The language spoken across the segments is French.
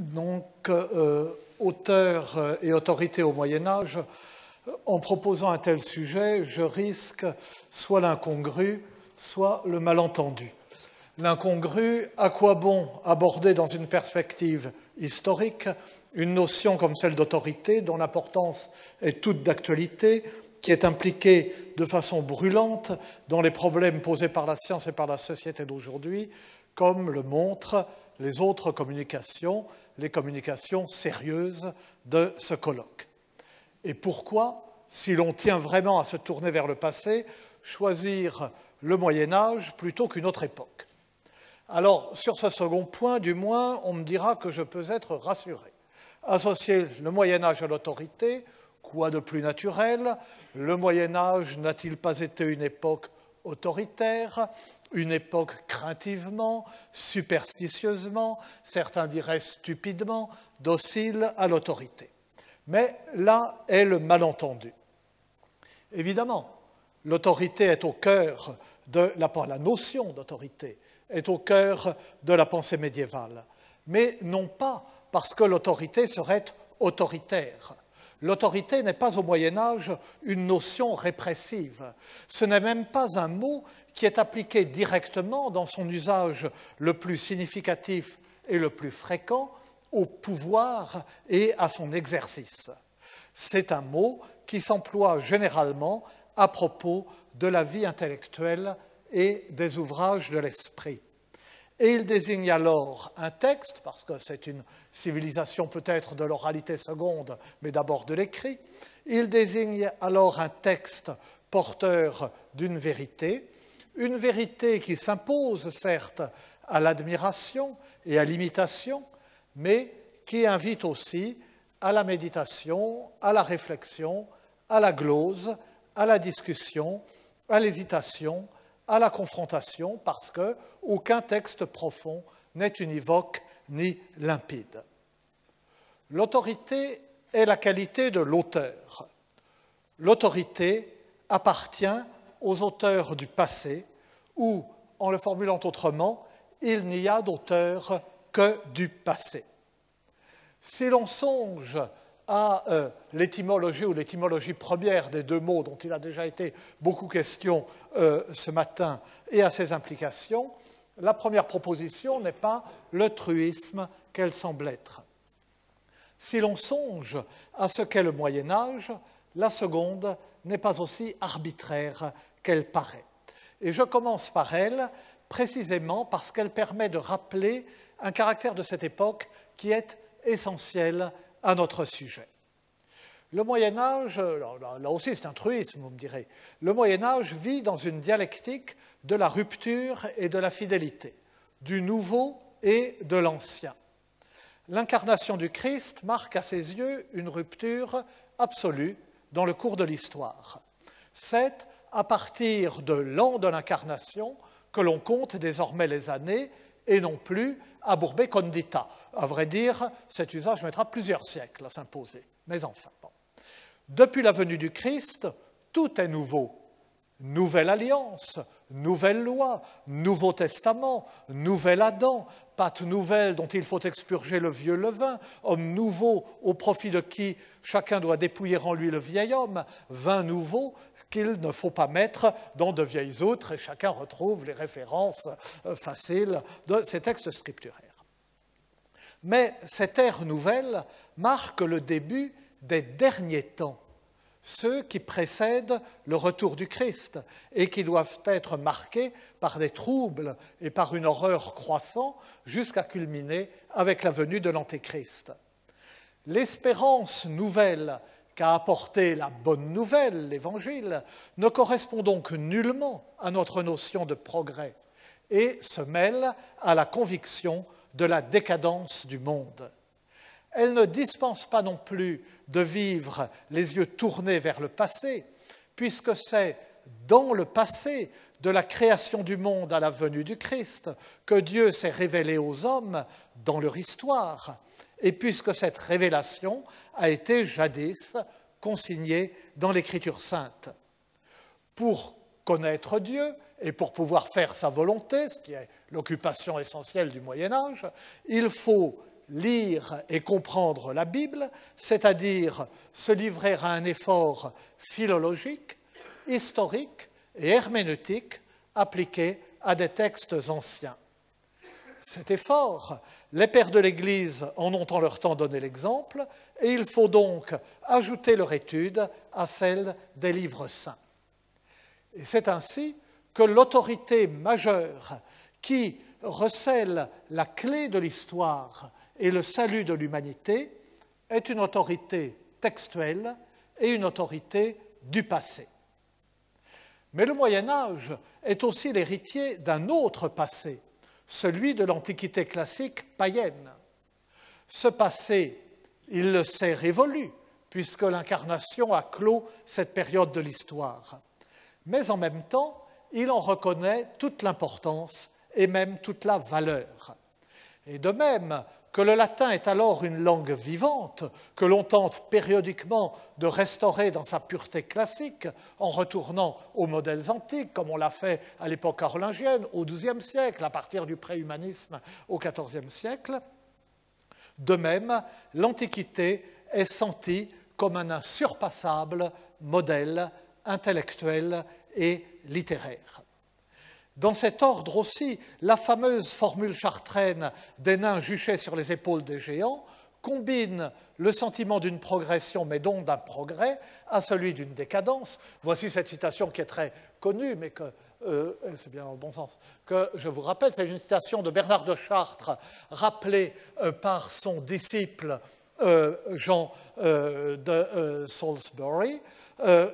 Donc, auteur et autorité au Moyen-Âge, en proposant un tel sujet, je risque soit l'incongru, soit le malentendu. L'incongru, à quoi bon aborder dans une perspective historique une notion comme celle d'autorité, dont l'importance est toute d'actualité, qui est impliquée de façon brûlante dans les problèmes posés par la science et par la société d'aujourd'hui, comme le montrent les autres communications, les communications sérieuses de ce colloque. Et pourquoi, si l'on tient vraiment à se tourner vers le passé, choisir le Moyen-Âge plutôt qu'une autre époque? Alors, sur ce second point, du moins, on me dira que je peux être rassuré. Associer le Moyen-Âge à l'autorité, quoi de plus naturel? Le Moyen-Âge n'a-t-il pas été une époque autoritaire, une époque craintivement, superstitieusement, certains diraient stupidement, docile à l'autorité? Mais là est le malentendu. Évidemment, l'autorité est au cœur de la notion d'autorité est au cœur de la pensée médiévale, mais non pas parce que l'autorité serait autoritaire. L'autorité n'est pas au Moyen-Âge une notion répressive. Ce n'est même pas un mot qui est appliqué directement dans son usage le plus significatif et le plus fréquent au pouvoir et à son exercice. C'est un mot qui s'emploie généralement à propos de la vie intellectuelle et des ouvrages de l'esprit. Et il désigne alors un texte, parce que c'est une civilisation peut-être de l'oralité seconde, mais d'abord de l'écrit, il désigne alors un texte porteur d'une vérité, une vérité qui s'impose certes à l'admiration et à l'imitation, mais qui invite aussi à la méditation, à la réflexion, à la glose, à la discussion, à l'hésitation, à la confrontation, parce qu'aucun texte profond n'est univoque ni limpide. L'autorité est la qualité de l'auteur. L'autorité appartient aux auteurs du passé, ou, en le formulant autrement, il n'y a d'auteur que du passé. Si l'on songe à l'étymologie ou l'étymologie première des deux mots dont il a déjà été beaucoup question ce matin et à ses implications, la première proposition n'est pas le truisme qu'elle semble être. Si l'on songe à ce qu'est le Moyen-Âge, la seconde n'est pas aussi arbitraire qu'elle paraît. Et je commence par elle précisément parce qu'elle permet de rappeler un caractère de cette époque qui est essentiel à notre sujet. Le Moyen-Âge, là aussi c'est un truisme, vous me direz, le Moyen-Âge vit dans une dialectique de la rupture et de la fidélité, du nouveau et de l'ancien. L'incarnation du Christ marque à ses yeux une rupture absolue dans le cours de l'histoire. C'est à partir de l'an de l'incarnation que l'on compte désormais les années et non plus aburbe condita. À vrai dire, cet usage mettra plusieurs siècles à s'imposer. Mais enfin, bon. Depuis la venue du Christ, tout est nouveau. Nouvelle alliance, nouvelle loi, nouveau testament, nouvel Adam, pâte nouvelle dont il faut expurger le vieux levain, homme nouveau au profit de qui chacun doit dépouiller en lui le vieil homme, vin nouveau qu'il ne faut pas mettre dans de vieilles outres, et chacun retrouve les références faciles de ces textes scripturaires. Mais cette ère nouvelle marque le début des derniers temps, ceux qui précèdent le retour du Christ et qui doivent être marqués par des troubles et par une horreur croissante jusqu'à culminer avec la venue de l'Antéchrist. L'espérance nouvelle qu'a apportée la bonne nouvelle, l'Évangile, ne correspond donc nullement à notre notion de progrès et se mêle à la conviction de la décadence du monde. Elle ne dispense pas non plus de vivre les yeux tournés vers le passé, puisque c'est dans le passé de la création du monde à la venue du Christ que Dieu s'est révélé aux hommes dans leur histoire, et puisque cette révélation a été jadis consignée dans l'Écriture sainte. Pour connaître Dieu et pour pouvoir faire sa volonté, ce qui est l'occupation essentielle du Moyen-Âge, il faut lire et comprendre la Bible, c'est-à-dire se livrer à un effort philologique, historique et herméneutique appliqué à des textes anciens. Cet effort, les pères de l'Église en ont en leur temps donné l'exemple, et il faut donc ajouter leur étude à celle des livres saints. Et c'est ainsi que l'autorité majeure qui recèle la clé de l'histoire et le salut de l'humanité est une autorité textuelle et une autorité du passé. Mais le Moyen-Âge est aussi l'héritier d'un autre passé, celui de l'Antiquité classique païenne. Ce passé, il le sait révolu, puisque l'incarnation a clos cette période de l'histoire. Mais en même temps, il en reconnaît toute l'importance et même toute la valeur. Et de même que le latin est alors une langue vivante, que l'on tente périodiquement de restaurer dans sa pureté classique, en retournant aux modèles antiques, comme on l'a fait à l'époque carolingienne, au XIIe siècle, à partir du préhumanisme au XIVe siècle, de même, l'Antiquité est sentie comme un insurpassable modèle intellectuel et littéraire. Dans cet ordre aussi, la fameuse formule chartraine des nains juchés sur les épaules des géants combine le sentiment d'une progression, mais donc d'un progrès, à celui d'une décadence. Voici cette citation qui est très connue, mais que, c'est bien dans le bon sens, que je vous rappelle, c'est une citation de Bernard de Chartres, rappelée par son disciple Jean de Salisbury.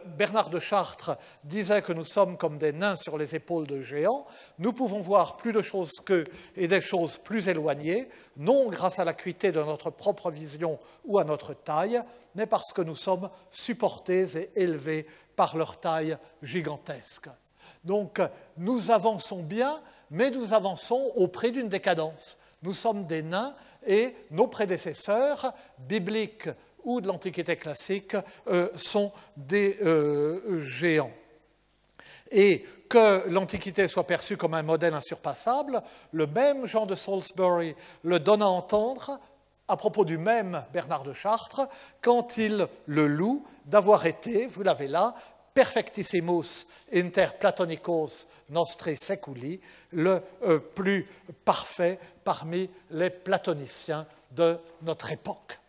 Bernard de Chartres disait que nous sommes comme des nains sur les épaules de géants. Nous pouvons voir plus de choses qu'eux et des choses plus éloignées, non grâce à l'acuité de notre propre vision ou à notre taille, mais parce que nous sommes supportés et élevés par leur taille gigantesque. Donc, nous avançons bien, mais nous avançons au prix d'une décadence. Nous sommes des nains et nos prédécesseurs, bibliques ou de l'Antiquité classique, sont des géants. Et que l'Antiquité soit perçue comme un modèle insurpassable, le même Jean de Salisbury le donne à entendre à propos du même Bernard de Chartres, quand il le loue d'avoir été, vous l'avez là, perfectissimus inter platonicos nostri seculi, le plus parfait parmi les platoniciens de notre époque.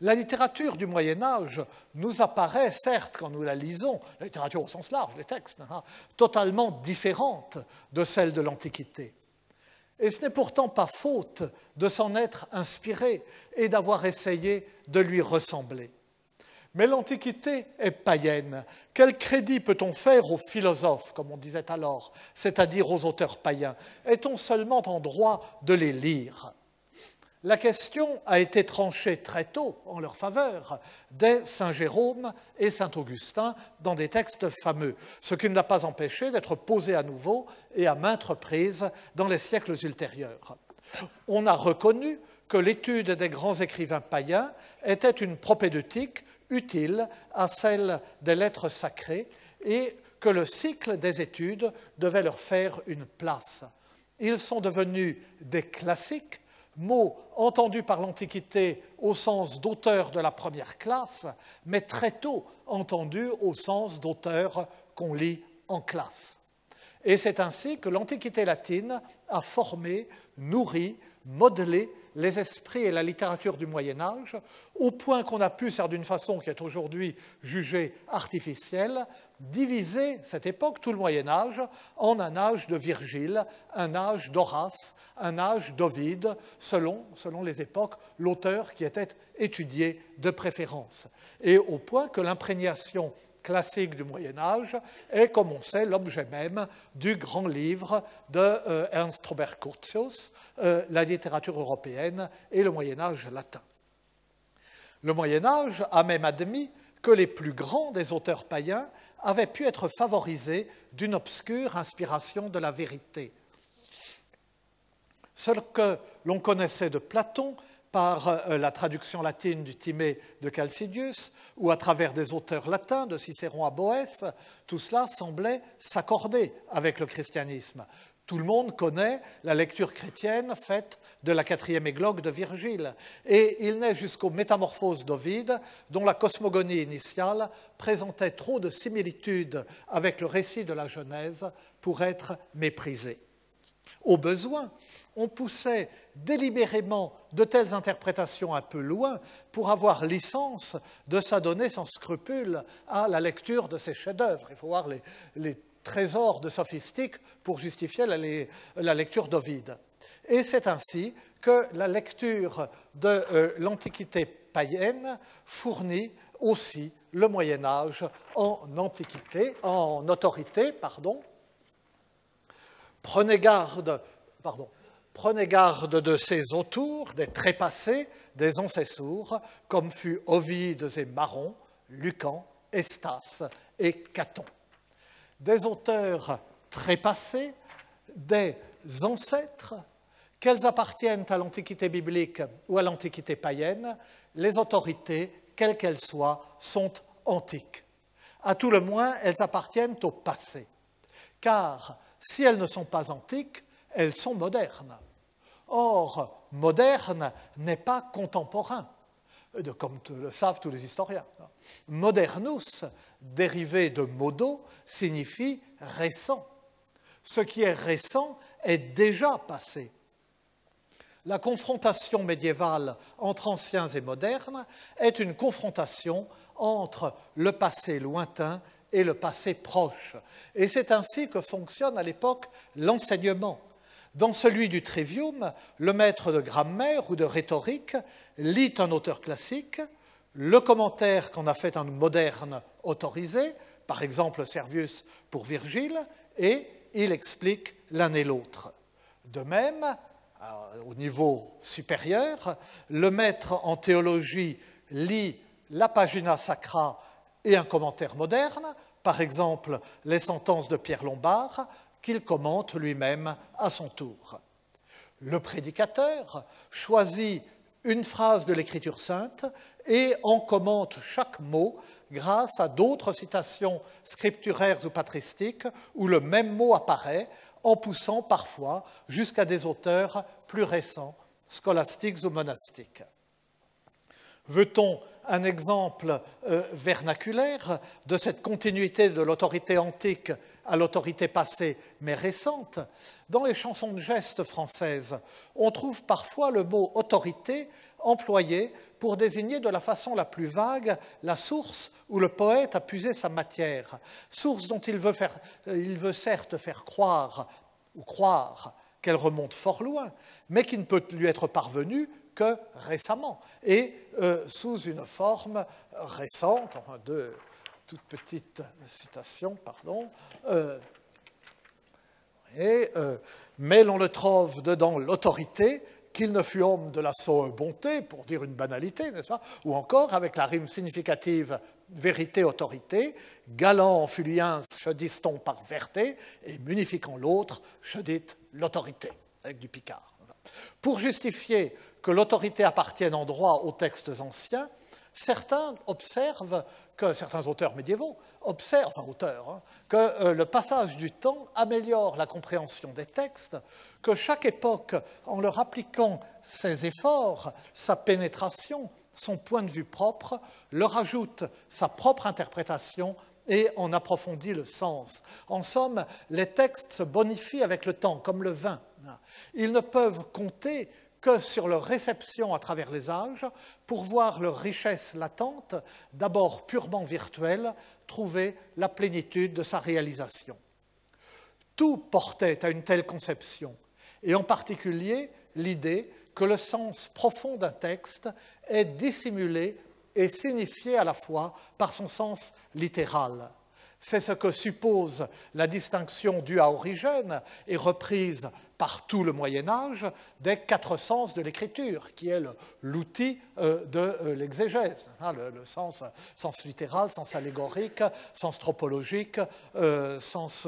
La littérature du Moyen-Âge nous apparaît, certes, quand nous la lisons, la littérature au sens large, les textes, totalement différente de celle de l'Antiquité. Et ce n'est pourtant pas faute de s'en être inspiré et d'avoir essayé de lui ressembler. Mais l'Antiquité est païenne. Quel crédit peut-on faire aux philosophes, comme on disait alors, c'est-à-dire aux auteurs païens? Est-on seulement en droit de les lire? La question a été tranchée très tôt en leur faveur, dès saint Jérôme et saint Augustin, dans des textes fameux, ce qui ne l'a pas empêché d'être posée à nouveau et à maintes reprises dans les siècles ultérieurs. On a reconnu que l'étude des grands écrivains païens était une propédeutique utile à celle des lettres sacrées et que le cycle des études devait leur faire une place. Ils sont devenus des classiques, mot entendu par l'Antiquité au sens d'auteur de la première classe, mais très tôt entendu au sens d'auteur qu'on lit en classe. Et c'est ainsi que l'Antiquité latine a formé, nourri, modelé les esprits et la littérature du Moyen-Âge, au point qu'on a pu, c'est d'une façon qui est aujourd'hui jugée artificielle, diviser cette époque, tout le Moyen-Âge, en un âge de Virgile, un âge d'Horace, un âge d'Ovide, selon les époques, l'auteur qui était étudié de préférence. Et au point que l'imprégnation classique du Moyen-Âge est, comme on sait, l'objet même du grand livre de Ernst Robert Curtius, La littérature européenne et le Moyen-Âge latin. Le Moyen-Âge a même admis que les plus grands des auteurs païens avaient pu être favorisés d'une obscure inspiration de la vérité. Ce que l'on connaissait de Platon par la traduction latine du Timée de Chalcidius ou à travers des auteurs latins, de Cicéron à Boès, tout cela semblait s'accorder avec le christianisme. Tout le monde connaît la lecture chrétienne faite de la 4e églogue de Virgile. Et il n'est jusqu'aux Métamorphoses d'Ovide, dont la cosmogonie initiale présentait trop de similitudes avec le récit de la Genèse pour être méprisée. Au besoin, on poussait délibérément de telles interprétations un peu loin pour avoir licence de s'adonner sans scrupule à la lecture de ces chefs-d'œuvre. Il faut voir les trésors de sophistique pour justifier la lecture d'Ovide. Et c'est ainsi que la lecture de l'Antiquité païenne fournit aussi le Moyen-Âge en autorité. Prenez garde de ces autours, des trépassés, des ancessours, comme fut Ovide et Maron, Lucan, Estas et Caton. Des auteurs trépassés, des ancêtres, qu'elles appartiennent à l'Antiquité biblique ou à l'Antiquité païenne, les autorités, quelles qu'elles soient, sont antiques. À tout le moins, elles appartiennent au passé. Car si elles ne sont pas antiques, elles sont modernes. Or, moderne n'est pas contemporain, comme le savent tous les historiens. Modernus, dérivé de modo, signifie récent. Ce qui est récent est déjà passé. La confrontation médiévale entre anciens et modernes est une confrontation entre le passé lointain et le passé proche. Et c'est ainsi que fonctionne à l'époque l'enseignement. Dans celui du Trivium, le maître de grammaire ou de rhétorique lit un auteur classique, le commentaire qu'en a fait un moderne autorisé, par exemple Servius pour Virgile, et il explique l'un et l'autre. De même, au niveau supérieur, le maître en théologie lit la Pagina Sacra et un commentaire moderne, par exemple les sentences de Pierre Lombard, qu'il commente lui-même à son tour. Le prédicateur choisit une phrase de l'Écriture sainte et en commente chaque mot grâce à d'autres citations scripturaires ou patristiques où le même mot apparaît, en poussant parfois jusqu'à des auteurs plus récents, scolastiques ou monastiques. Veut-on un exemple vernaculaire de cette continuité de l'autorité antique à l'autorité passée mais récente? Dans les chansons de gestes françaises, on trouve parfois le mot « autorité » employé pour désigner de la façon la plus vague la source où le poète a puisé sa matière, source dont il veut certes faire croire qu'elle remonte fort loin, mais qui ne peut lui être parvenue que récemment, et sous une forme récente, enfin deux toutes petites citations, mais l'on le trouve dedans l'autorité, qu'il ne fut homme de la sotte bonté, pour dire une banalité, n'est-ce pas, ou encore avec la rime significative vérité-autorité, galant en fuliens, je dis-t-on par verté, et munifiquant l'autre, je dis l'autorité, avec du picard. Pour justifier que l'autorité appartienne en droit aux textes anciens, certains auteurs médiévaux observent, que le passage du temps améliore la compréhension des textes, que chaque époque, en leur appliquant ses efforts, sa pénétration, son point de vue propre, leur ajoute sa propre interprétation et en approfondit le sens. En somme, les textes se bonifient avec le temps, comme le vin. Ils ne peuvent compter que sur leur réception à travers les âges pour voir leur richesse latente, d'abord purement virtuelle, trouver la plénitude de sa réalisation. Tout portait à une telle conception, et en particulier l'idée que le sens profond d'un texte est dissimulé et signifié à la fois par son sens littéral. C'est ce que suppose la distinction due à Origène et reprise par tout le Moyen-Âge des quatre sens de l'écriture, qui est l'outil de l'exégèse, le sens littéral, sens allégorique, sens tropologique, sens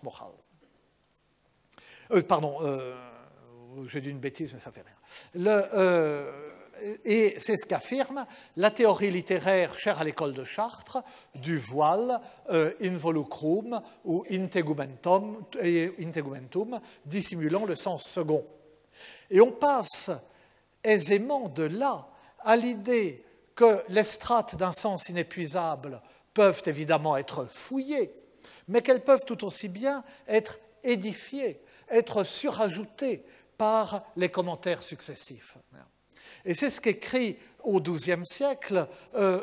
moral. J'ai dit une bêtise, mais ça ne fait rien. Et c'est ce qu'affirme la théorie littéraire chère à l'école de Chartres, du voile, involucrum ou integumentum, dissimulant le sens second. Et on passe aisément de là à l'idée que les strates d'un sens inépuisable peuvent évidemment être fouillées, mais qu'elles peuvent tout aussi bien être édifiées, être surajoutées par les commentaires successifs. Et c'est ce qu'écrit au XIIe siècle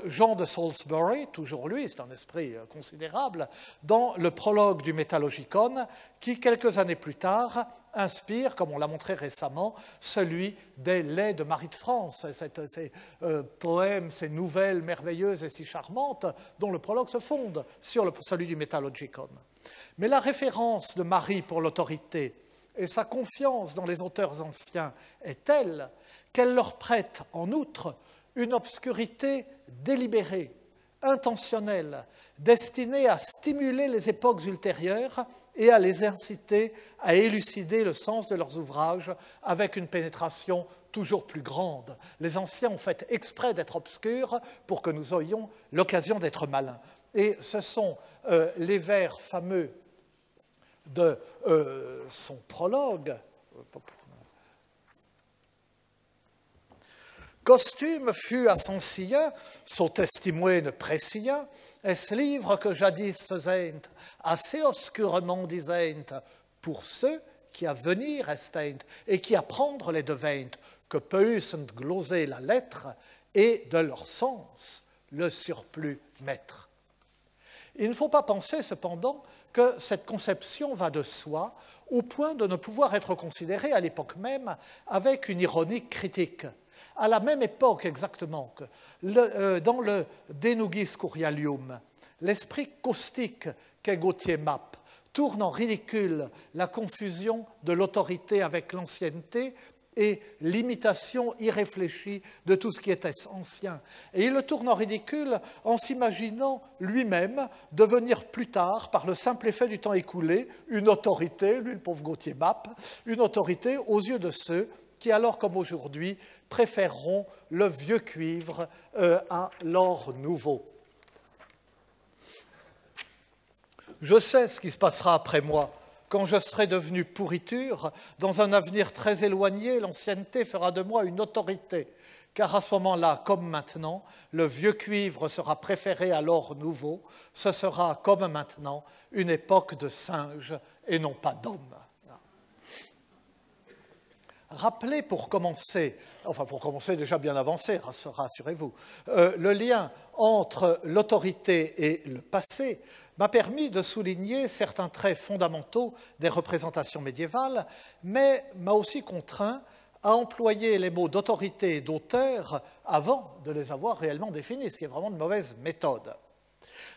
Jean de Salisbury, toujours lui, c'est un esprit considérable, dans le prologue du Metallogicon, qui, quelques années plus tard, inspire, comme on l'a montré récemment, celui des Laits de Marie de France, ces poèmes, ces nouvelles merveilleuses et si charmantes, dont le prologue se fonde sur celui du Metallogicon. Mais la référence de Marie pour l'autorité et sa confiance dans les auteurs anciens est telle qu'elle leur prête en outre une obscurité délibérée, intentionnelle, destinée à stimuler les époques ultérieures et à les inciter à élucider le sens de leurs ouvrages avec une pénétration toujours plus grande. Les anciens ont fait exprès d'être obscurs pour que nous ayons l'occasion d'être malins. Et ce sont les vers fameux de son prologue. Costume fut à son sien, son testimone précien, est-ce livre que jadis faisent, assez obscurement disent, pour ceux qui à venir estent et qui apprendre les devint, que peussent gloser la lettre et de leur sens le surplus mettre. Il ne faut pas penser cependant que cette conception va de soi au point de ne pouvoir être considérée à l'époque même avec une ironie critique. À la même époque exactement, dans le De Nugis Curialium, l'esprit caustique qu'est Gauthier Mappe tourne en ridicule la confusion de l'autorité avec l'ancienneté et l'imitation irréfléchie de tout ce qui était ancien. Et il le tourne en ridicule en s'imaginant lui-même devenir plus tard, par le simple effet du temps écoulé, une autorité, lui le pauvre Gauthier Mappe, une autorité aux yeux de ceux qui, alors comme aujourd'hui, préféreront le vieux cuivre à l'or nouveau. Je sais ce qui se passera après moi. Quand je serai devenu pourriture, dans un avenir très éloigné, l'ancienneté fera de moi une autorité, car à ce moment-là, comme maintenant, le vieux cuivre sera préféré à l'or nouveau, ce sera, comme maintenant, une époque de singes et non pas d'hommes. Rappelez pour commencer déjà bien avancé, rassurez-vous, le lien entre l'autorité et le passé m'a permis de souligner certains traits fondamentaux des représentations médiévales, mais m'a aussi contraint à employer les mots d'autorité et d'auteur avant de les avoir réellement définis, ce qui est vraiment une mauvaise méthode.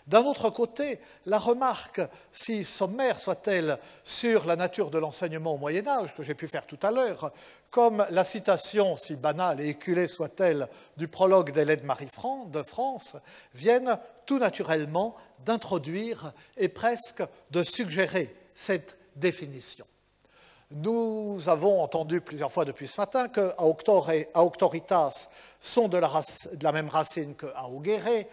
D'un autre côté, la remarque, si sommaire soit-elle, sur la nature de l'enseignement au Moyen-Âge, que j'ai pu faire tout à l'heure, comme la citation, si banale et éculée soit-elle, du prologue des Laits de Marie de France, viennent tout naturellement d'introduire et presque de suggérer cette définition. Nous avons entendu plusieurs fois depuis ce matin que auctor et auctoritas sont de la même racine que augere,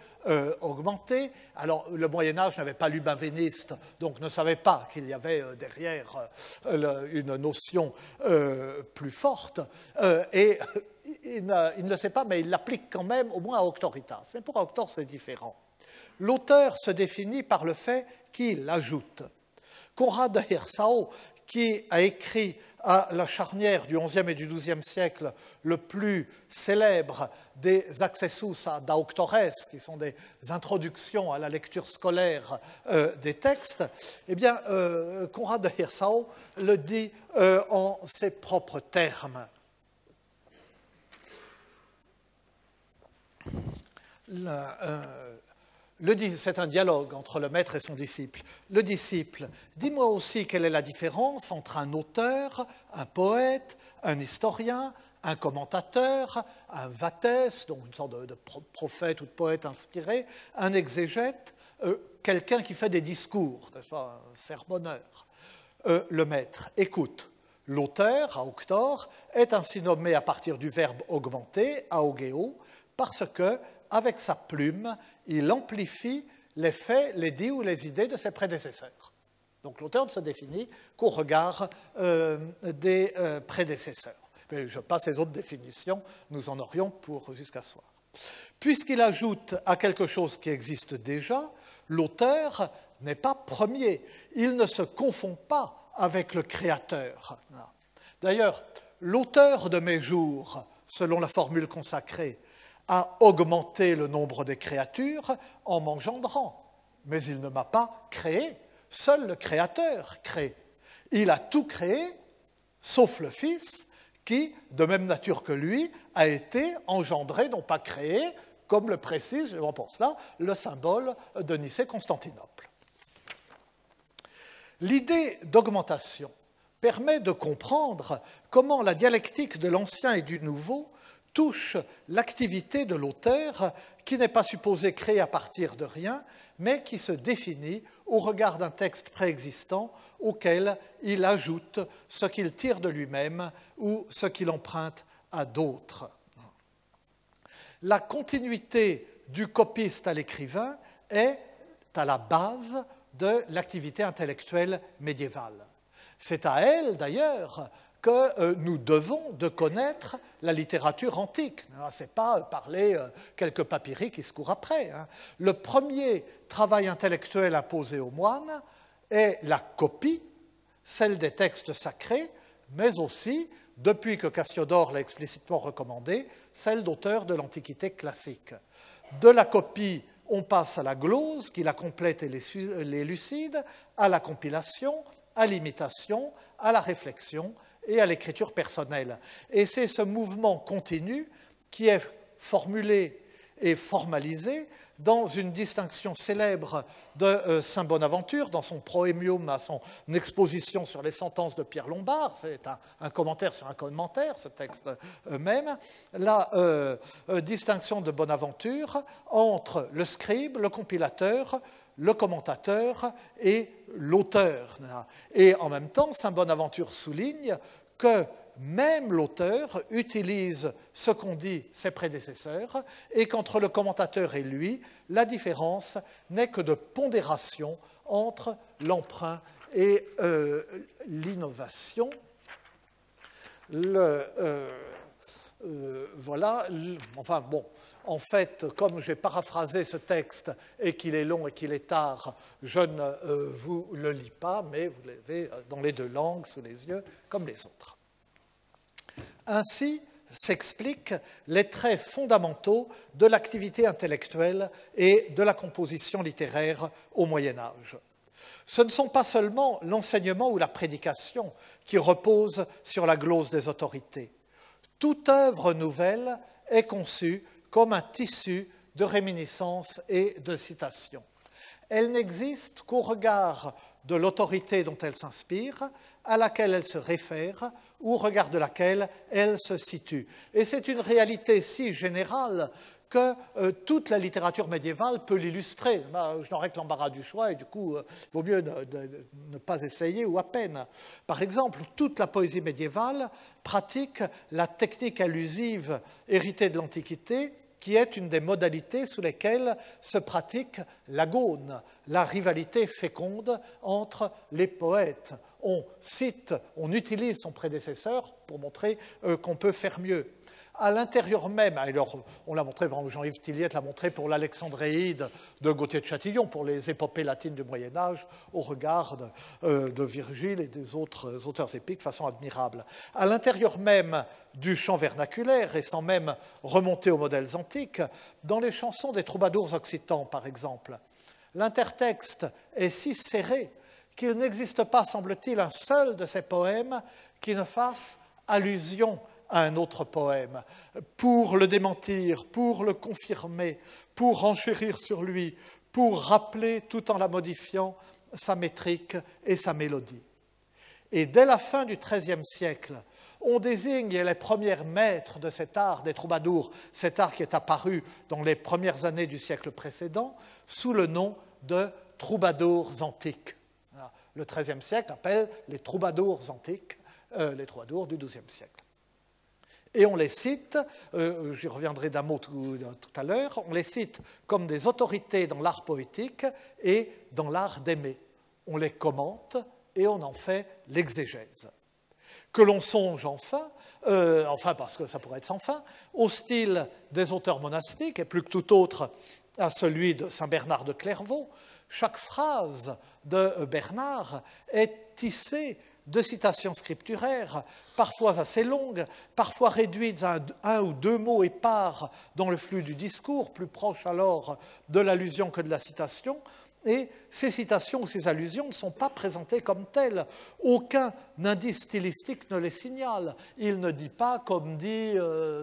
augmenter. Alors, le Moyen-Âge n'avait pas l'humain-véniste, donc ne savait pas qu'il y avait derrière une notion plus forte. Et il ne le sait pas, mais il l'applique quand même au moins à auctoritas. Mais pour auctor, c'est différent. L'auteur se définit par le fait qu'il ajoute. Conrad de Hirsau, qui a écrit à la charnière du XIe et du XIIe siècle le plus célèbre des accessus ad auctores, qui sont des introductions à la lecture scolaire des textes, eh bien, Conrad de Hirsau le dit en ses propres termes. C'est un dialogue entre le maître et son disciple. Le disciple, dis-moi aussi quelle est la différence entre un auteur, un poète, un historien, un commentateur, un vates, donc une sorte de prophète ou de poète inspiré, un exégète, quelqu'un qui fait des discours, n'est-ce pas, un sermonneur. Le maître, écoute, L'auteur, auctor, est ainsi nommé à partir du verbe augmenter, augeo, parce que, avec sa plume, il amplifie les faits, les dits ou les idées de ses prédécesseurs. Donc l'auteur ne se définit qu'au regard des prédécesseurs. Mais je passe les autres définitions, nous en aurions pour jusqu'à ce soir. Puisqu'il ajoute à quelque chose qui existe déjà, l'auteur n'est pas premier. Il ne se confond pas avec le créateur. D'ailleurs, l'auteur de mes jours, selon la formule consacrée, a augmenté le nombre des créatures en m'engendrant. Mais il ne m'a pas créé. Seul le Créateur crée. Il a tout créé, sauf le Fils, qui, de même nature que lui, a été engendré, non pas créé, comme le précise, je pour cela, le symbole de Nicée-Constantinople. L'idée d'augmentation permet de comprendre comment la dialectique de l'ancien et du nouveau touche l'activité de l'auteur qui n'est pas supposé créer à partir de rien, mais qui se définit au regard d'un texte préexistant auquel il ajoute ce qu'il tire de lui-même ou ce qu'il emprunte à d'autres. La continuité du copiste à l'écrivain est à la base de l'activité intellectuelle médiévale. C'est à elle, d'ailleurs, que nous devons de connaître la littérature antique. Ce n'est pas parler quelques papyri qui se courent après. Le premier travail intellectuel imposé aux moines est la copie, celle des textes sacrés, mais aussi, depuis que Cassiodore l'a explicitement recommandé, celle d'auteurs de l'Antiquité classique. De la copie, on passe à la glose, qui la complète et l'élucide, à la compilation, à l'imitation, à la réflexion et à l'écriture personnelle. Et c'est ce mouvement continu qui est formulé et formalisé dans une distinction célèbre de saint Bonaventure, dans son Proemium, à son exposition sur les sentences de Pierre Lombard, c'est un commentaire sur un commentaire, ce texte même, la distinction de Bonaventure entre le scribe, le compilateur, le commentateur et l'auteur. Et en même temps, saint Bonaventure souligne que même l'auteur utilise ce qu'ont dit ses prédécesseurs et qu'entre le commentateur et lui, la différence n'est que de pondération entre l'emprunt et l'innovation. Voilà, enfin bon, en fait, comme j'ai paraphrasé ce texte et qu'il est long et qu'il est tard, je ne vous le lis pas, mais vous l'avez dans les deux langues sous les yeux, comme les autres. Ainsi s'expliquent les traits fondamentaux de l'activité intellectuelle et de la composition littéraire au Moyen Âge. Ce ne sont pas seulement l'enseignement ou la prédication qui reposent sur la glose des autorités. Toute œuvre nouvelle est conçue comme un tissu de réminiscences et de citations. Elle n'existe qu'au regard de l'autorité dont elle s'inspire, à laquelle elle se réfère, ou au regard de laquelle elle se situe. Et c'est une réalité si générale que toute la littérature médiévale peut l'illustrer. Je n'aurais que l'embarras du choix et du coup, il vaut mieux ne pas essayer ou à peine. Par exemple, toute la poésie médiévale pratique la technique allusive héritée de l'Antiquité, qui est une des modalités sous lesquelles se pratique l'agone, la rivalité féconde entre les poètes. On cite, on utilise son prédécesseur pour montrer qu'on peut faire mieux. À l'intérieur même, alors on l'a montré, Jean-Yves Tilliette l'a montré pour l'Alexandréide de Gauthier de Châtillon, pour les épopées latines du Moyen-Âge, au regard de Virgile et des autres auteurs épiques de façon admirable. À l'intérieur même du chant vernaculaire, et sans même remonter aux modèles antiques, dans les chansons des troubadours occitans, par exemple, l'intertexte est si serré qu'il n'existe pas, semble-t-il, un seul de ces poèmes qui ne fasse allusion à un autre poème, pour le démentir, pour le confirmer, pour renchérir sur lui, pour rappeler, tout en la modifiant, sa métrique et sa mélodie. Et dès la fin du XIIIe siècle, on désigne les premiers maîtres de cet art des troubadours, cet art qui est apparu dans les premières années du siècle précédent, sous le nom de troubadours antiques. Le XIIIe siècle appelle les troubadours antiques les troubadours du XIIe siècle. Et on les cite, j'y reviendrai d'un mot tout à l'heure, on les cite comme des autorités dans l'art poétique et dans l'art d'aimer. On les commente et on en fait l'exégèse. Que l'on songe enfin parce que ça pourrait être sans fin, au style des auteurs monastiques et plus que tout autre à celui de saint Bernard de Clairvaux. Chaque phrase de Bernard est tissée de citations scripturaires, parfois assez longues, parfois réduites à un ou deux mots épars dans le flux du discours, plus proche alors de l'allusion que de la citation. Et ces citations ou ces allusions ne sont pas présentées comme telles. Aucun indice stylistique ne les signale. Il ne dit pas comme dit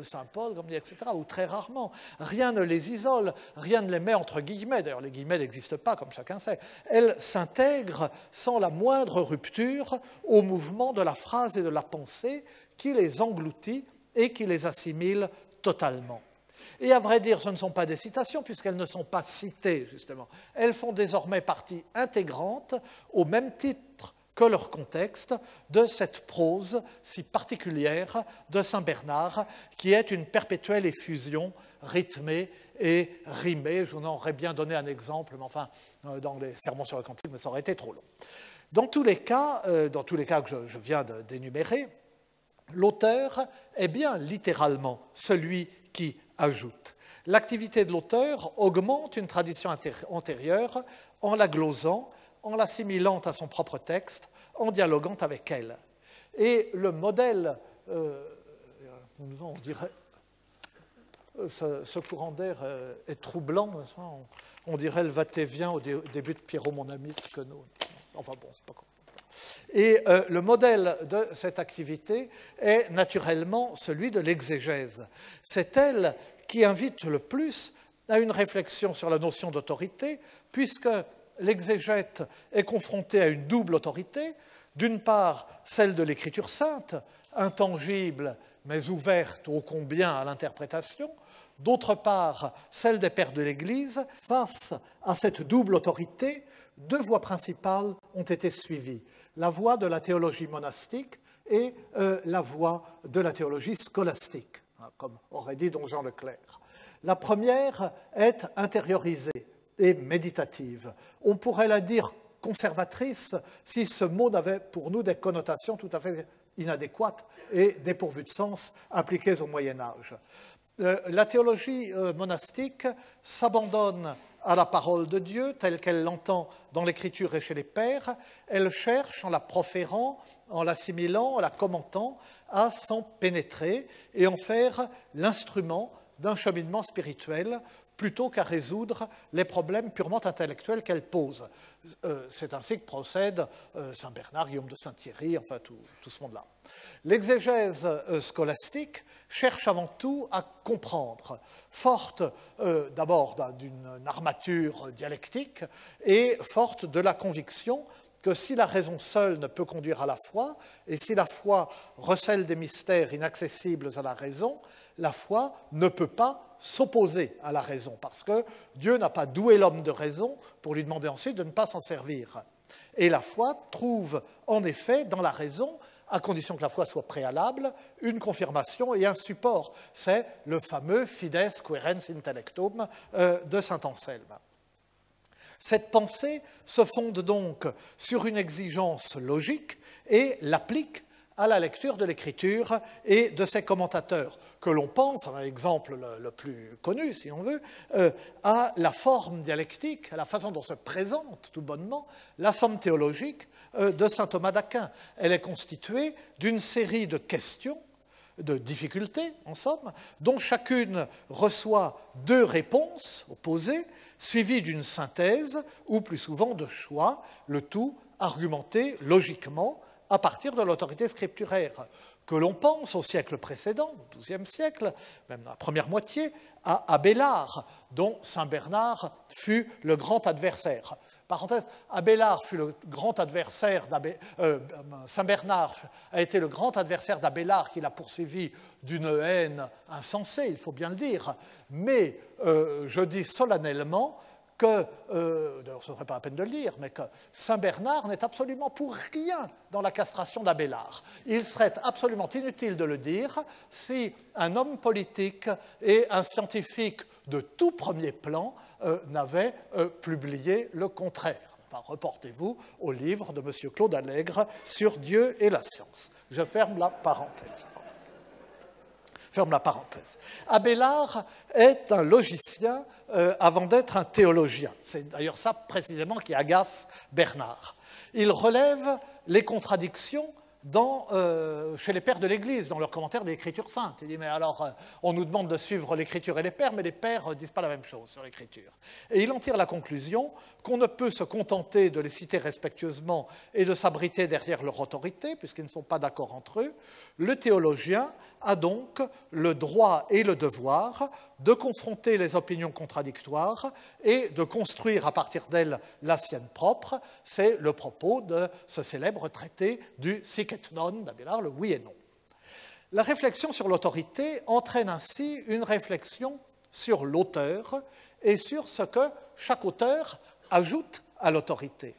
saint Paul, comme dit, etc., ou très rarement. Rien ne les isole, rien ne les met entre guillemets. D'ailleurs, les guillemets n'existent pas, comme chacun sait. Elles s'intègrent sans la moindre rupture au mouvement de la phrase et de la pensée qui les engloutit et qui les assimile totalement. Et à vrai dire, ce ne sont pas des citations, puisqu'elles ne sont pas citées, justement. Elles font désormais partie intégrante, au même titre que leur contexte, de cette prose si particulière de saint Bernard, qui est une perpétuelle effusion rythmée et rimée. Je vous en aurais bien donné un exemple, mais enfin, dans les sermons sur le cantique, mais ça aurait été trop long. Dans tous les cas que je viens d'énumérer, l'auteur est bien littéralement celui qui ajoute. L'activité de l'auteur augmente une tradition antérieure en la glosant, en l'assimilant à son propre texte, en dialoguant avec elle. Et le modèle, on dirait, ce courant d'air est troublant, on dirait le va-t-et-vient au début de Pierrot, mon ami, que nous. Enfin bon, c'est pas comme. Et le modèle de cette activité est naturellement celui de l'exégèse. C'est elle qui invite le plus à une réflexion sur la notion d'autorité, puisque l'exégète est confronté à une double autorité, d'une part celle de l'écriture sainte, intangible mais ouverte ô combien à l'interprétation, d'autre part celle des pères de l'Église. Face à cette double autorité, deux voies principales ont été suivies, la voie de la théologie monastique et la voie de la théologie scolastique, comme aurait dit don Jean Leclerc. La première est intériorisée et méditative. On pourrait la dire conservatrice si ce mot n'avait pour nous des connotations tout à fait inadéquates et dépourvues de sens appliquées au Moyen-Âge. La théologie monastique s'abandonne à la parole de Dieu telle qu'elle l'entend dans l'Écriture et chez les pères. Elle cherche, en la proférant, en l'assimilant, en la commentant, à s'en pénétrer et en faire l'instrument d'un cheminement spirituel plutôt qu'à résoudre les problèmes purement intellectuels qu'elle pose. C'est ainsi que procède saint Bernard, Guillaume de Saint-Thierry, enfin tout ce monde-là. L'exégèse scolastique cherche avant tout à comprendre, forte d'abord d'une armature dialectique et forte de la conviction que si la raison seule ne peut conduire à la foi, et si la foi recèle des mystères inaccessibles à la raison, la foi ne peut pas s'opposer à la raison, parce que Dieu n'a pas doué l'homme de raison pour lui demander ensuite de ne pas s'en servir. Et la foi trouve en effet dans la raison, à condition que la foi soit préalable, une confirmation et un support. C'est le fameux fides quærens intellectum de saint Anselme. Cette pensée se fonde donc sur une exigence logique et l'applique à la lecture de l'Écriture et de ses commentateurs, que l'on pense, un exemple le plus connu, si on veut, à la forme dialectique, à la façon dont se présente tout bonnement la somme théologique de saint Thomas d'Aquin. Elle est constituée d'une série de questions, de difficultés, en somme, dont chacune reçoit deux réponses opposées, suivies d'une synthèse ou plus souvent de choix, le tout argumenté logiquement à partir de l'autorité scripturaire. Que l'on pense au siècle précédent, au XIIe siècle, même dans la première moitié, à Abélard, dont saint Bernard fut le grand adversaire. Parenthèse, Abélard fut le grand adversaire saint Bernard a été le grand adversaire d'Abélard qui l'a poursuivi d'une haine insensée, il faut bien le dire. Mais je dis solennellement que, d'ailleurs ce ne serait pas la peine de le lire, mais que Saint Bernard n'est absolument pour rien dans la castration d'Abélard. Il serait absolument inutile de le dire si un homme politique et un scientifique de tout premier plan n'avaient publié le contraire. Reportez-vous au livre de M. Claude Allègre sur Dieu et la science. Je ferme la parenthèse. Abélard est un logicien avant d'être un théologien. C'est d'ailleurs ça précisément qui agace Bernard. Il relève les contradictions chez les pères de l'Église, dans leur commentaire des Écritures saintes. Il dit, mais alors, on nous demande de suivre l'Écriture et les pères, mais les pères ne disent pas la même chose sur l'Écriture. Et il en tire la conclusion qu'on ne peut se contenter de les citer respectueusement et de s'abriter derrière leur autorité, puisqu'ils ne sont pas d'accord entre eux. Le théologien a donc le droit et le devoir de confronter les opinions contradictoires et de construire à partir d'elles la sienne propre. C'est le propos de ce célèbre traité du sic et non d'Abélard, le oui et non. La réflexion sur l'autorité entraîne ainsi une réflexion sur l'auteur et sur ce que chaque auteur ajoute à l'autorité.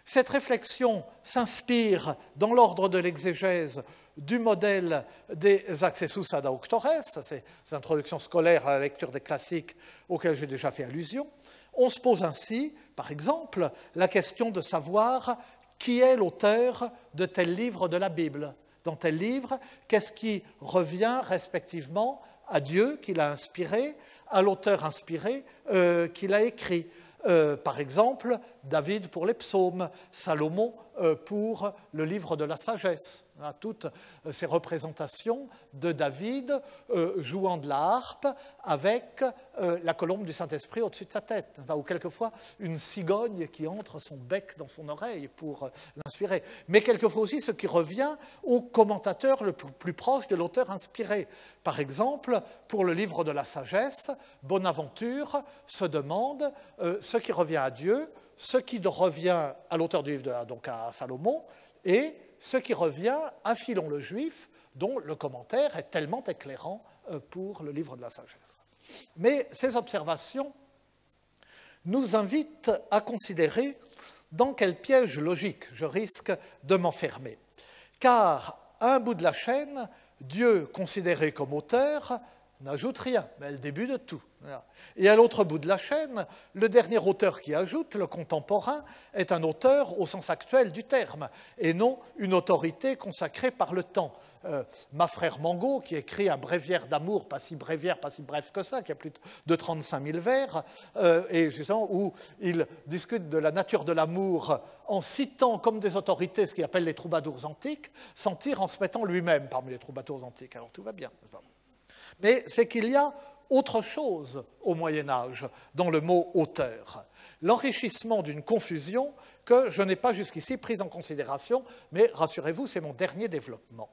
Cette réflexion s'inspire, dans l'ordre de l'exégèse, du modèle des accessus ad auctores, ces introductions scolaires à la lecture des classiques auxquelles j'ai déjà fait allusion. On se pose ainsi, par exemple, la question de savoir qui est l'auteur de tel livre de la Bible. Dans tel livre, qu'est-ce qui revient respectivement à Dieu qui l'a inspiré, à l'auteur inspiré qui l'a écrit. Par exemple, David pour les psaumes, Salomon pour le livre de la sagesse. Toutes ces représentations de David jouant de la harpe avec la colombe du Saint-Esprit au-dessus de sa tête, ou quelquefois une cigogne qui entre son bec dans son oreille pour l'inspirer. Mais quelquefois aussi ce qui revient au commentateur le plus proche de l'auteur inspiré. Par exemple, pour le livre de la sagesse, Bonaventure se demande ce qui revient à Dieu, ce qui revient à l'auteur du livre, donc à Salomon, et ce qui revient à Philon le Juif, dont le commentaire est tellement éclairant pour le livre de la sagesse. Mais ces observations nous invitent à considérer dans quel piège logique je risque de m'enfermer. Car à un bout de la chaîne, Dieu, considéré comme auteur, n'ajoute rien, mais le début de tout. Et à l'autre bout de la chaîne, le dernier auteur qui ajoute, le contemporain, est un auteur au sens actuel du terme, et non une autorité consacrée par le temps. Ma frère Mangot, qui écrit un bréviaire d'amour, pas si bréviaire, pas si bref que ça, qui a plus de 35 000 vers, et justement où il discute de la nature de l'amour en citant comme des autorités ce qu'il appelle les troubadours antiques, sans tire en se mettant lui-même parmi les troubadours antiques. Alors tout va bien, n'est-ce pas ? Mais c'est qu'il y a autre chose au Moyen-Âge dans le mot « auteur », l'enrichissement d'une confusion que je n'ai pas jusqu'ici prise en considération, mais rassurez-vous, c'est mon dernier développement.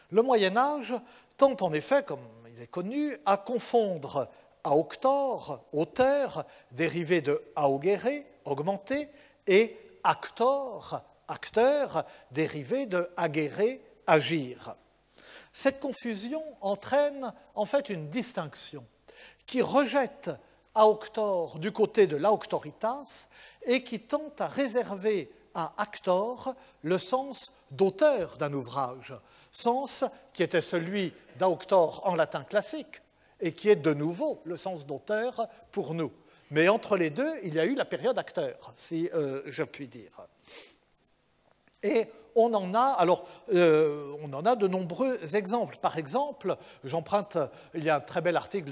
Le Moyen-Âge tend en effet, comme il est connu, à confondre auctor, auteur, dérivé de augere, augmenter, et actor, acteur, dérivé de agere, agir. Cette confusion entraîne en fait une distinction qui rejette auctor du côté de l'auctoritas et qui tend à réserver à actor le sens d'auteur d'un ouvrage, sens qui était celui d'auctor en latin classique et qui est de nouveau le sens d'auteur pour nous. Mais entre les deux, il y a eu la période acteur, si je puis dire. Et on en a de nombreux exemples. Par exemple, j'emprunte, il y a un très bel article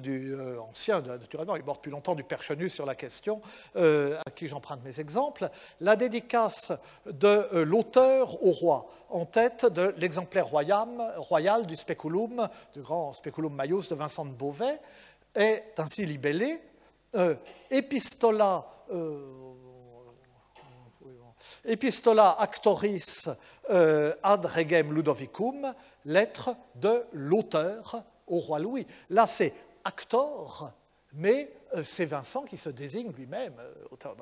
ancien, naturellement, il est mort depuis longtemps, du Père Chenu sur la question, à qui j'emprunte mes exemples, la dédicace de l'auteur au roi, en tête de l'exemplaire royal du Speculum, du grand Speculum Maius de Vincent de Beauvais, est ainsi libellée Epistola actoris ad regem Ludovicum, lettre de l'auteur au roi Louis. Là, c'est actor, mais c'est Vincent qui se désigne lui-même auteur.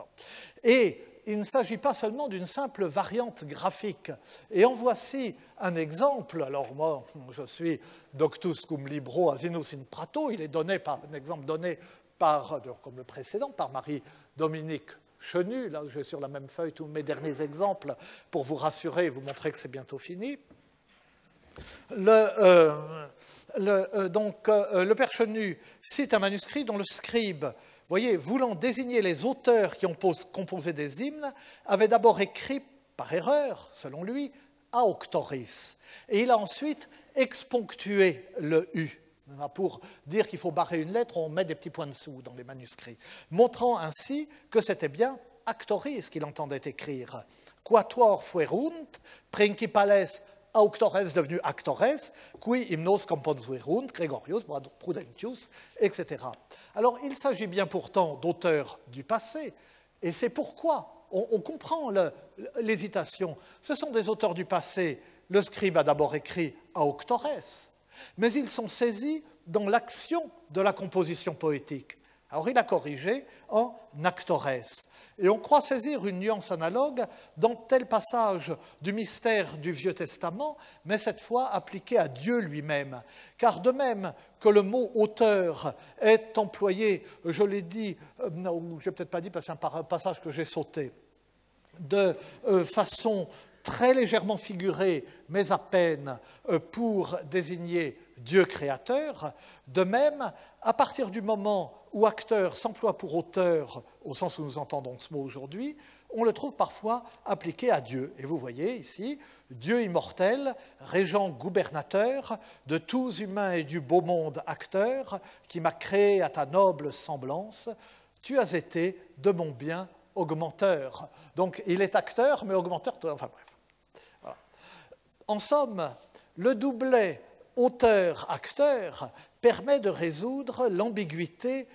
Et il ne s'agit pas seulement d'une simple variante graphique. Et en voici un exemple. Alors moi, je suis doctus cum libro asinus in prato. Il est donné par un exemple donné comme le précédent, par Marie-Dominique Chenu. Là, j'ai sur la même feuille tous mes derniers exemples pour vous rassurer et vous montrer que c'est bientôt fini. Le père Chenu cite un manuscrit dont le scribe, voyez, voulant désigner les auteurs qui ont composé des hymnes, avait d'abord écrit, par erreur, selon lui, Aoctoris. Et il a ensuite exponctué le U. Pour dire qu'il faut barrer une lettre, on met des petits points dessous dans les manuscrits, montrant ainsi que c'était bien Actoris qu'il entendait écrire. Quatuor fuerunt, principales auctores devenu actores, qui hymnos composuerunt, Gregorius, Prudentius, etc. Alors, il s'agit bien pourtant d'auteurs du passé, et c'est pourquoi on comprend l'hésitation. Ce sont des auteurs du passé. Le scribe a d'abord écrit auctores, mais ils sont saisis dans l'action de la composition poétique. Alors, il a corrigé en actores. Et on croit saisir une nuance analogue dans tel passage du mystère du Vieux Testament, mais cette fois appliqué à Dieu lui-même. Car de même que le mot auteur est employé, je l'ai dit, non, je n'ai peut-être pas dit parce que c'est un passage que j'ai sauté, de façon très légèrement figurée, mais à peine, pour désigner Dieu créateur, de même, à partir du moment où acteur s'emploie pour auteur, au sens où nous entendons ce mot aujourd'hui, on le trouve parfois appliqué à Dieu. Et vous voyez ici, Dieu immortel, régent gouvernateur, de tous humains et du beau monde acteur, qui m'a créé à ta noble semblance, tu as été de mon bien augmenteur. Donc il est acteur, mais augmenteur, enfin bref. Voilà. En somme, le doublet auteur-acteur permet de résoudre l'ambiguïté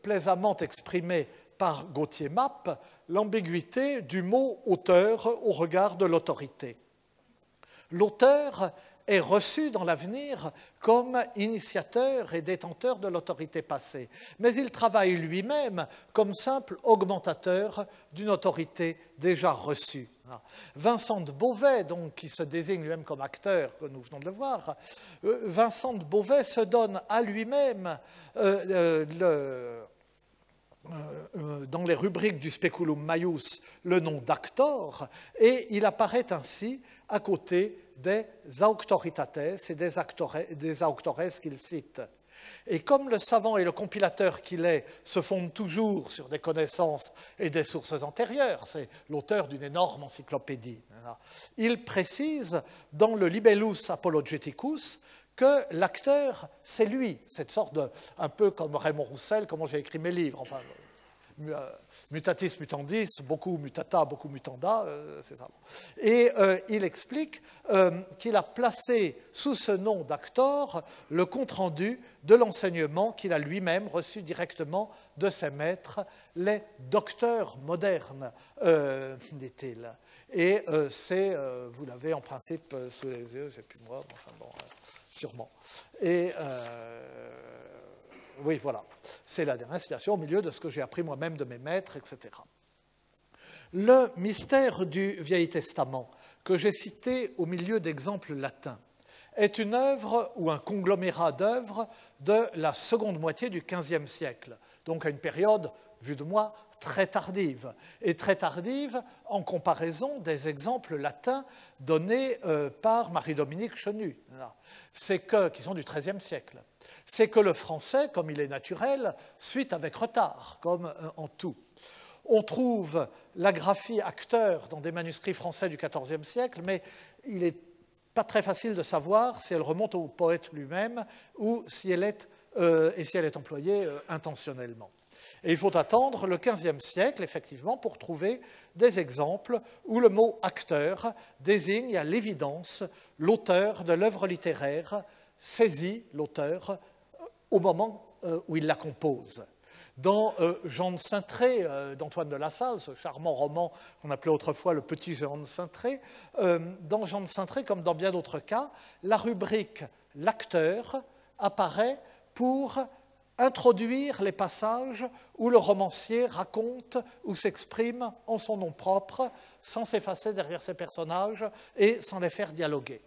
plaisamment exprimée par Gauthier Mappe, l'ambiguïté du mot auteur au regard de l'autorité. L'auteur est reçu dans l'avenir comme initiateur et détenteur de l'autorité passée, mais il travaille lui-même comme simple augmentateur d'une autorité déjà reçue. Vincent de Beauvais, donc, qui se désigne lui-même comme acteur, que nous venons de le voir, Vincent de Beauvais se donne à lui-même dans les rubriques du Speculum Maius le nom d'actor, et il apparaît ainsi à côté des auctoritates et des auctores qu'il cite. Et comme le savant et le compilateur qu'il est se fondent toujours sur des connaissances et des sources antérieures, c'est l'auteur d'une énorme encyclopédie, il précise dans le Libellus Apologeticus que l'acteur, c'est lui, cette sorte de, un peu comme Raymond Roussel, comment j'ai écrit mes livres, enfin, mutatis mutandis, beaucoup mutata, beaucoup mutanda, c'est ça. Et il explique qu'il a placé sous ce nom d'actor le compte-rendu de l'enseignement qu'il a lui-même reçu directement de ses maîtres, les docteurs modernes, dit-il. Et c'est, vous l'avez en principe sous les yeux, c'est plus moi, enfin bon, sûrement. Et oui, voilà, c'est la dernière citation au milieu de ce que j'ai appris moi-même de mes maîtres, etc. Le mystère du Vieil Testament, que j'ai cité au milieu d'exemples latins, est une œuvre ou un conglomérat d'œuvres de la seconde moitié du XVe siècle, donc à une période, vue de moi, très tardive, et très tardive en comparaison des exemples latins donnés par Marie-Dominique Chenu, qui sont du XIIIe siècle. C'est que le français, comme il est naturel, suit avec retard, comme en tout. On trouve la graphie acteur dans des manuscrits français du XIVe siècle, mais il n'est pas très facile de savoir si elle remonte au poète lui-même ou si elle est employée intentionnellement. Et il faut attendre le XVe siècle, effectivement, pour trouver des exemples où le mot acteur désigne à l'évidence l'auteur de l'œuvre littéraire, saisit l'auteur au moment où il la compose. Dans Jean de Saintré d'Antoine de La Salle, ce charmant roman qu'on appelait autrefois le petit Jean de Saintré, dans Jean de Saintré, comme dans bien d'autres cas, la rubrique « l'acteur » apparaît pour introduire les passages où le romancier raconte ou s'exprime en son nom propre, sans s'effacer derrière ses personnages et sans les faire dialoguer.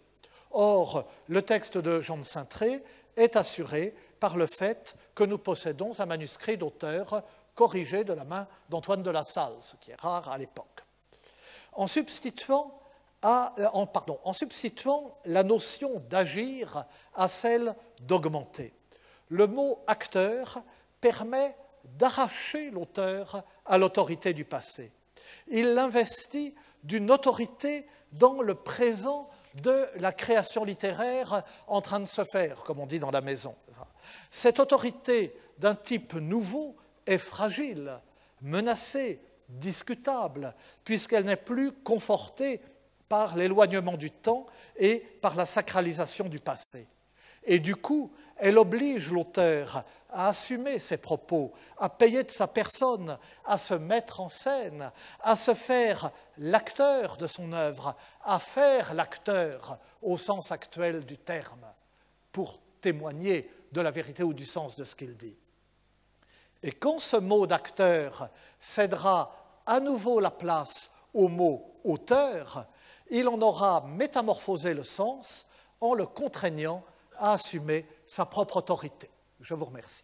Or, le texte de Jean de Saintré est assuré par le fait que nous possédons un manuscrit d'auteur corrigé de la main d'Antoine de La Salle, ce qui est rare à l'époque. En substituant la notion d'agir à celle d'augmenter, le mot acteur permet d'arracher l'auteur à l'autorité du passé. Il l'investit d'une autorité dans le présent de la création littéraire en train de se faire, comme on dit dans la maison. Cette autorité d'un type nouveau est fragile, menacée, discutable, puisqu'elle n'est plus confortée par l'éloignement du temps et par la sacralisation du passé. Et du coup, elle oblige l'auteur à assumer ses propos, à payer de sa personne, à se mettre en scène, à se faire l'acteur de son œuvre, à faire l'acteur au sens actuel du terme, pour témoigner de la vérité ou du sens de ce qu'il dit. Et quand ce mot d'acteur cédera à nouveau la place au mot auteur, il en aura métamorphosé le sens en le contraignant à assumer sa propre autorité. Je vous remercie.